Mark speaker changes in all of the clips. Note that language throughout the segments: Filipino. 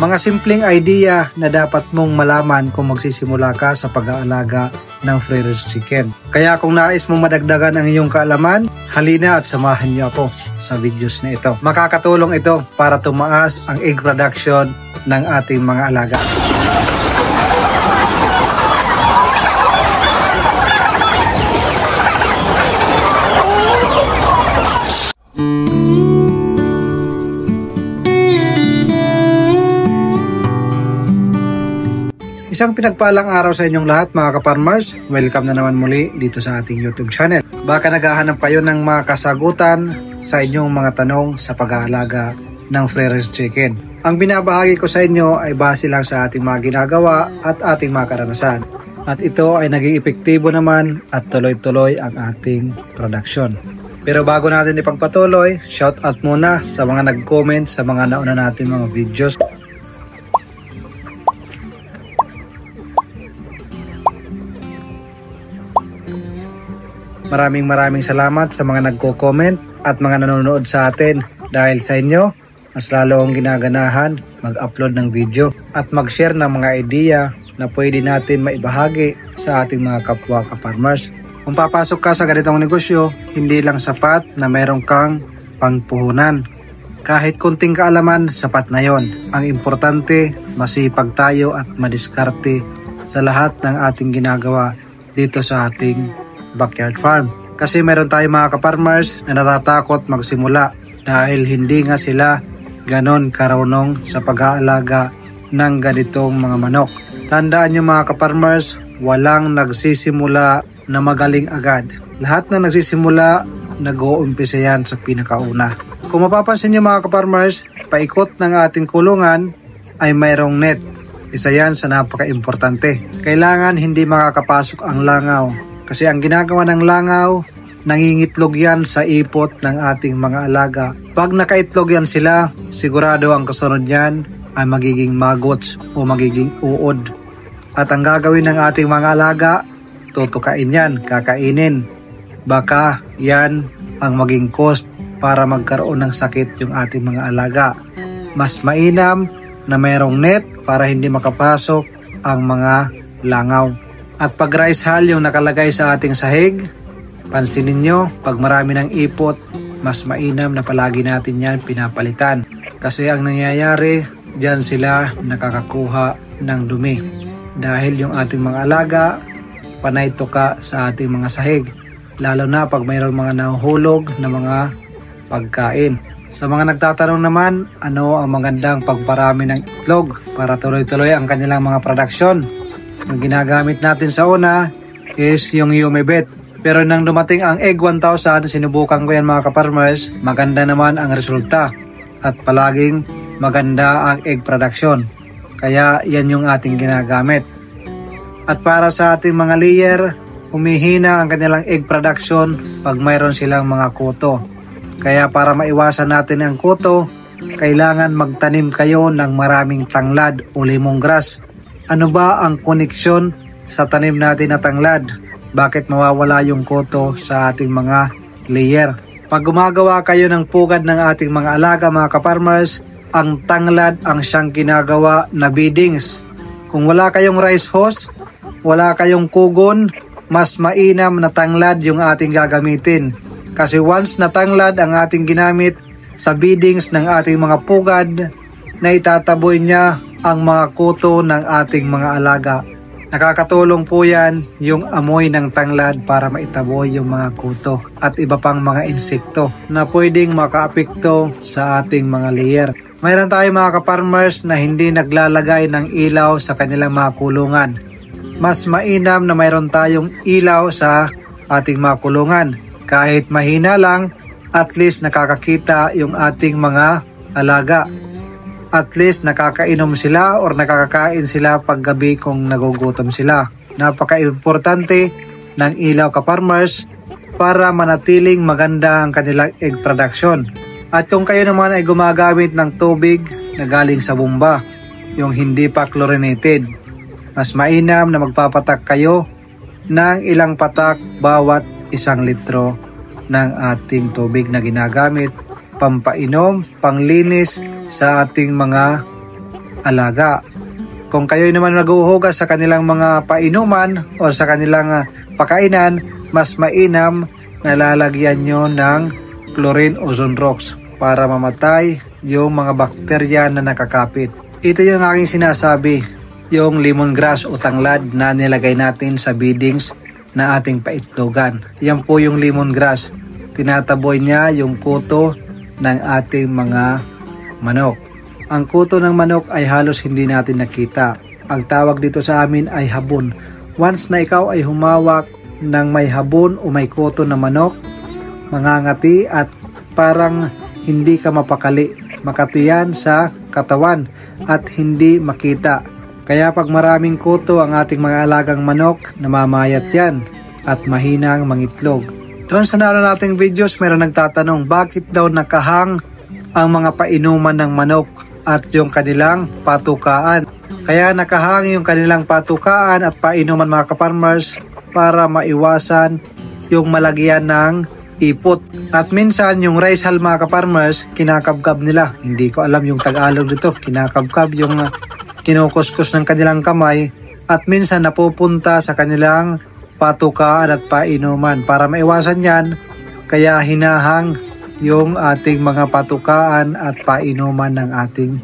Speaker 1: Mga simpleng idea na dapat mong malaman kung magsisimula ka sa pag-aalaga ng free range chicken. Kaya kung nais mong madagdagan ang iyong kaalaman, halina at samahan niyo ako sa videos na ito. Makakatulong ito para tumaas ang egg production ng ating mga alaga. Isang pinagpalang araw sa inyong lahat mga ka-farmers. Welcome na naman muli dito sa ating YouTube channel. Baka naghahanap kayo ng mga kasagutan sa inyong mga tanong sa pag-aalaga ng free range chicken. Ang binabahagi ko sa inyo ay base lang sa ating mga ginagawa at ating mga karanasan. At ito ay naging epektibo naman at tuloy-tuloy ang ating production. Pero bago natin ipagpatuloy, shout out muna sa mga nag-comment sa mga nauna natin mga videos. Maraming salamat sa mga nagko-comment at mga nanonood sa atin. Dahil sa inyo, mas lalo akong ginaganahan mag-upload ng video at mag-share ng mga idea na pwede natin maibahagi sa ating mga kapwa ka-farmers. Kung papasok ka sa ganitong negosyo, hindi lang sapat na meron kang pangpuhunan. Kahit kunting kaalaman, sapat na yon. Ang importante, masipag tayo at madiskarte sa lahat ng ating ginagawa dito sa ating backyard farm. Kasi meron tayong mga ka-farmers na natatakot magsimula dahil hindi nga sila ganon karunong sa pag-aalaga ng ganitong mga manok. Tandaan nyo mga ka-farmers, walang nagsisimula na magaling agad. Lahat na nagsisimula, nag-uumpisa yan sa pinakauna. Kung mapapansin nyo mga ka-farmers, paikot ng ating kulungan ay mayroong net. Isa yan sa napaka-importante. Kailangan hindi makakapasok ang langaw. Kasi ang ginagawa ng langaw, nangingitlog yan sa ipot ng ating mga alaga. Pag nakaitlog yan sila, sigurado ang kasunod yan ay magiging maggots o magiging uod. At ang gagawin ng ating mga alaga, tutukain yan, kakainin. Baka yan ang maging cost para magkaroon ng sakit yung ating mga alaga. Mas mainam na mayroong net para hindi makapasok ang mga langaw. At pag rice hull yung nakalagay sa ating sahig, pansinin nyo, pag marami ng ipot, mas mainam na palagi natin yan pinapalitan. Kasi ang nangyayari, dyan sila nakakakuha ng dumi. Dahil yung ating mga alaga, panay tuka sa ating mga sahig. Lalo na pag mayroon mga nahuhulog na mga pagkain. Sa mga nagtatanong naman, ano ang magandang pagparami ng itlog para tuloy-tuloy ang kanilang mga production? Ang ginagamit natin sa una is yung Yumibet. Pero nang dumating ang Egg 1000, sinubukan ko yan mga ka-farmers, maganda naman ang resulta. At palaging maganda ang egg production. Kaya yan yung ating ginagamit. At para sa ating mga layer, humihina ang kanilang egg production pag mayroon silang mga kuto. Kaya para maiwasan natin ang kuto, kailangan magtanim kayo ng maraming tanglad o lemongrass. Ano ba ang koneksyon sa tanim natin na tanglad? Bakit mawawala yung kuto sa ating mga layer? Pag gumagawa kayo ng pugad ng ating mga alaga mga ka-farmers, ang tanglad ang siyang ginagawa na beddings. Kung wala kayong rice hose, wala kayong kugon, mas mainam na tanglad yung ating gagamitin. Kasi once na tanglad ang ating ginamit sa beddings ng ating mga pugad, na itataboy niya ang mga kuto ng ating mga alaga. Nakakatulong po yan yung amoy ng tanglad para maitaboy yung mga kuto at iba pang mga insekto na pwedeng makaapekto sa ating mga layer. Mayroon tayo mga ka-farmers na hindi naglalagay ng ilaw sa kanilang mga kulungan. Mas mainam na mayroon tayong ilaw sa ating mga kulungan. Kahit mahina lang, at least nakakakita yung ating mga alaga. At least nakakainom sila or nakakakain sila paggabi kung nagugutom sila. Napaka-importante ng ilaw ka-farmers para manatiling maganda ang kanilang egg production. At kung kayo naman ay gumagamit ng tubig na galing sa bomba, yung hindi pa chlorinated, mas mainam na magpapatak kayo ng ilang patak bawat 1 litro ng ating tubig na ginagamit, pampainom, panglinis sa ating mga alaga. Kung kayo naman naghuhugas sa kanilang mga painuman o sa kanilang pakainan, mas mainam na lalagyan nyo ng chlorine ozone rocks para mamatay yung mga bakterya na nakakapit. Ito yung aking sinasabi, yung lemongrass o tanglad na nilagay natin sa beddings na ating paitlogan. Yan po yung lemongrass. Tinataboy niya yung kuto ng ating mga manok. Ang kuto ng manok ay halos hindi natin nakita. Ang tawag dito sa amin ay habon. Once na ikaw ay humawak ng may habon o may kuto na manok, mangangati at parang hindi ka mapakali. Makatiyan sa katawan at hindi makita. Kaya pag maraming kuto ang ating mga alagang manok, namamayat yan at mahinang mangitlog. Doon sa naano nating videos, meron nagtatanong bakit daw nakahang ang mga painuman ng manok at yung kanilang patukaan. Kaya nakahang yung kanilang patukaan at painuman mga kaparmers para maiwasan yung malagyan ng ipot. At minsan yung rice hull mga kaparmers, kinakabkab nila. Hindi ko alam yung Tagalog dito. Kinakabkab yung kinukuskus ng kanilang kamay at minsan napupunta sa kanilang patukaan at painuman. Para maiwasan yan, kaya hinahang yung ating mga patukaan at painuman ng ating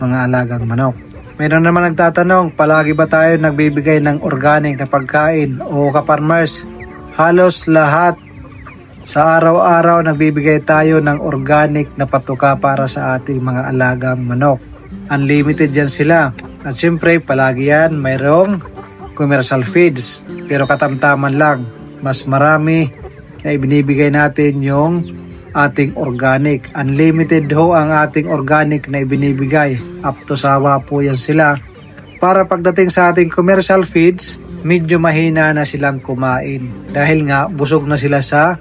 Speaker 1: mga alagang manok. Meron naman nagtatanong, palagi ba tayo nagbibigay ng organic na pagkain? O kaparmers, halos lahat sa araw-araw nagbibigay tayo ng organic na patuka para sa ating mga alagang manok. Unlimited yan sila. At syempre, palagi yan mayroong commercial feeds. Pero katamtaman lang, mas marami na ibinibigay natin yung ating organic. Unlimited ho ang ating organic na ibinibigay. Up to sawa po yan sila. Para pagdating sa ating commercial feeds, medyo mahina na silang kumain. Dahil nga, busog na sila sa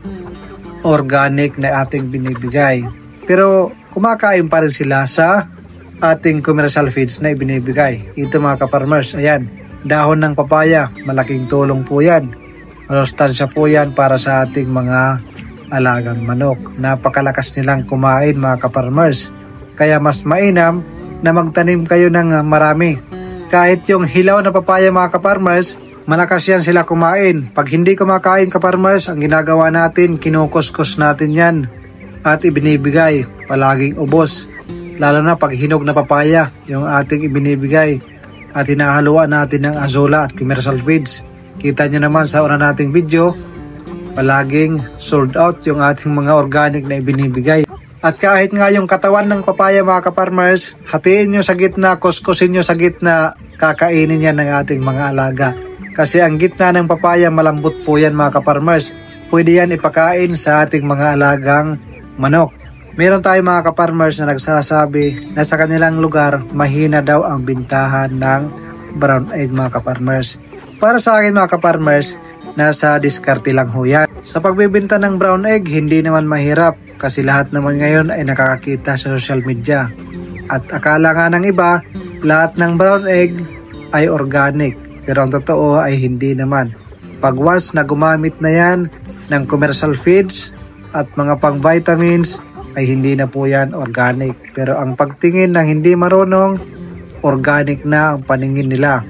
Speaker 1: organic na ating binibigay. Pero kumakain pa rin sila sa ating commercial feeds na ibinibigay. Ito mga kaparmers, ayan, dahon ng papaya, malaking tulong po yan. Rostansya po yan para sa ating mga alagang manok. Napakalakas nilang kumain mga kaparmers. Kaya mas mainam na magtanim kayo ng marami. Kahit yung hilaw na papaya mga kaparmers, malakas yan sila kumain. Pag hindi kumakain kaparmers, ang ginagawa natin, kinukuskus natin yan at ibinibigay. Palaging ubos. Lalo na pag hinog na papaya, yung ating ibinibigay at hinahaluan natin ng azola at commercial feeds. Kita nyo naman sa una nating video, palaging sold out yung ating mga organic na ibinibigay. At kahit nga yung katawan ng papaya mga kaparmers, hatiin nyo sa gitna, kuskusin nyo sa gitna, kakainin yan ng ating mga alaga. Kasi ang gitna ng papaya malambot po yan mga kaparmers. Pwede yan ipakain sa ating mga alagang manok. Meron tayo mga kaparmers na nagsasabi na sa kanilang lugar mahina daw ang bintahan ng brown egg mga kaparmers. Para sa akin mga kaparmers, nasa diskarte lang ho yan. Sa pagbibenta ng brown egg, hindi naman mahirap kasi lahat naman ngayon ay nakakakita sa social media. At akala nga ng iba, lahat ng brown egg ay organic. Pero ang totoo ay hindi naman. Pag once na gumamit na yan ng commercial feeds at mga pang vitamins, ay hindi na po yan organic. Pero ang pagtingin ng hindi marunong, organic na ang paningin nila.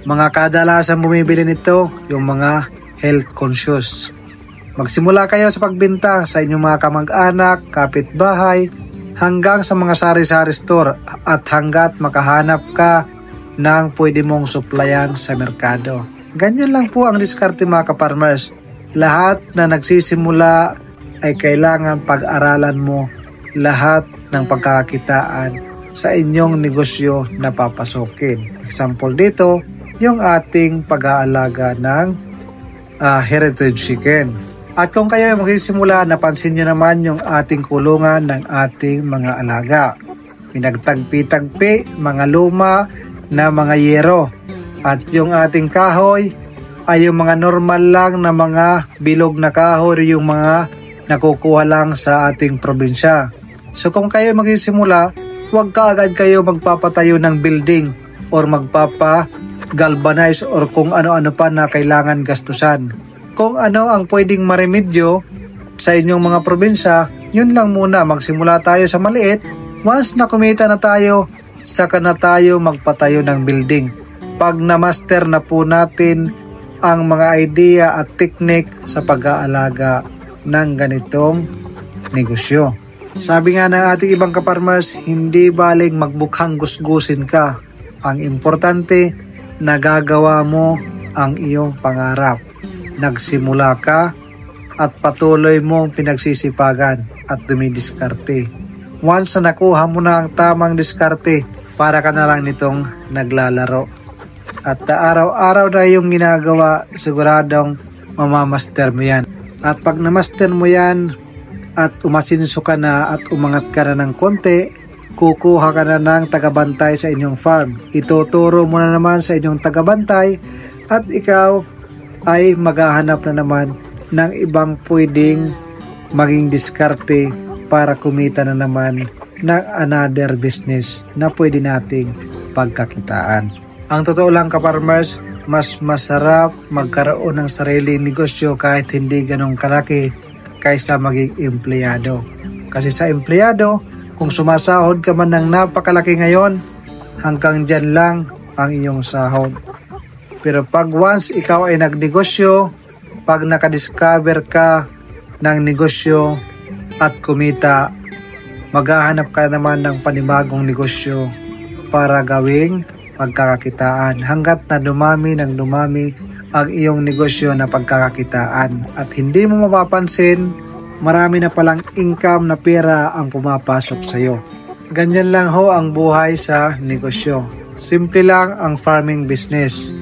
Speaker 1: Mga kadalasan bumibili nito, yung mga health conscious. Magsimula kayo sa pagbenta sa inyong mga kamag-anak, kapitbahay, hanggang sa mga sari-sari store at hanggat makahanap ka ng pwede mong supplyan sa merkado. Ganyan lang po ang diskarte mga kaparmers. Lahat na nagsisimula ay kailangan pag-aralan mo lahat ng pagkakakitaan sa inyong negosyo na papasokin. Example dito, yung ating pag-aalaga ng heritage chicken. At kung kayo ay magsisimula, napansin nyo naman yung ating kulungan ng ating mga alaga. Pinagtagpi-tagpi, mga luma na mga yero. At yung ating kahoy ay yung mga normal lang na mga bilog na kahoy, yung mga nakukuha lang sa ating probinsya. So kung kayo magsisimula, huwag kaagad kayo magpapatayo ng building or magpapa-galvanize or kung ano-ano pa na kailangan gastusan. Kung ano ang pwedeng maremedyo sa inyong mga probinsya, yun lang muna. Magsimula tayo sa maliit. Once na kumita na tayo, saka na tayo magpatayo ng building. Pag na-master na po natin ang mga idea at technique sa pag-aalaga ng ganitong negosyo. Sabi nga ng ating ibang kaparmers, hindi baling magbukhang gusgusin ka. Ang importante, nagagawa mo ang iyong pangarap. Nagsimula ka at patuloy mong pinagsisipagan at dumidiskarte. Once na nakuha mo na ang tamang diskarte, para ka na lang nitong naglalaro. At araw-araw na yung ginagawa, siguradong mamamaster mo yan. At pag namaster mo yan, at umasinso ka na at umangat ka na ng konti, kukuha ka na ng tagabantay sa inyong farm. Ituturo mo na naman sa inyong tagabantay at ikaw ay maghahanap na naman ng ibang pwedeng maging diskarte para kumita na naman ng another business na pwede nating pagkakitaan. Ang totoo lang kaparmers, mas masarap magkaroon ng sariling negosyo kahit hindi ganong kalaki kaysa maging empleyado. Kasi sa empleyado, kung sumasahod ka man ng napakalaki ngayon, hanggang dyan lang ang iyong sahod. Pero pag once ikaw ay nagnegosyo, pag nakadiscover ka ng negosyo at kumita, maghahanap ka naman ng panibagong negosyo para gawing pagkakakitaan hanggat na dumami ng dumami ang iyong negosyo na pagkakakitaan at hindi mo mapapansin, marami na palang income na pera ang pumapasok sa iyo. Ganyan lang ho ang buhay sa negosyo. Simple lang ang farming business.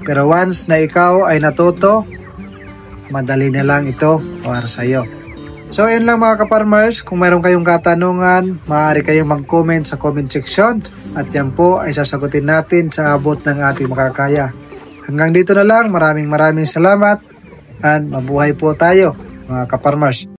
Speaker 1: Pero once na ikaw ay natuto, madali na lang ito para sa iyo. So yun lang mga kaparmers, kung mayroon kayong katanungan, maaari kayong mag-comment sa comment section at yan po ay sasagutin natin sa abot ng ating makakaya. Hanggang dito na lang, maraming salamat at mabuhay po tayo mga kaparmers.